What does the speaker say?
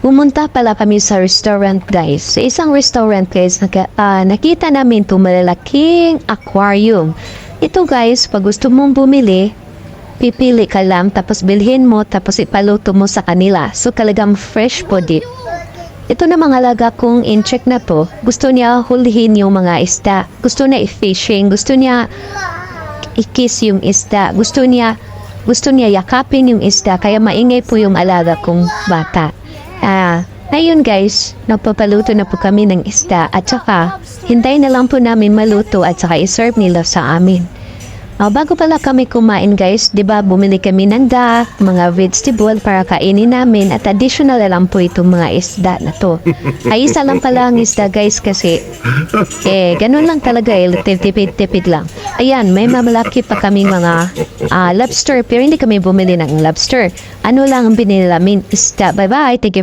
Pumunta pala kami sa restaurant guys. Sa isang restaurant guys, nakita namin itong malalaking aquarium. Ito guys, pag gusto mong bumili, pipili ka lang, tapos bilhin mo, tapos ipaluto mo sa kanila. So talagang fresh po dit. Ito na mga alaga kong in-check na to. Gusto niya hulihin yung mga isda. Gusto niya i-fishing. Gusto niya i-kiss yung isda. Gusto niya yakapin yung isda. Kaya maingay po yung alaga kong bata. Ngayon guys, nagpapaluto na po kami ng isda at saka hintay na lang po namin maluto at saka iserve nila sa amin. Bago pala kami kumain guys, di ba bumili kami ng duck, mga vegetable para kainin namin at additional na lang po itong mga isda na to. Ay isa lang pala ang isda guys kasi ganun lang talaga tipid-tipid lang. Ayan, may mamalaki pa kaming mga lobster pero hindi kami bumili ng lobster. Ano lang ang binili namin isda. Bye bye, thank you.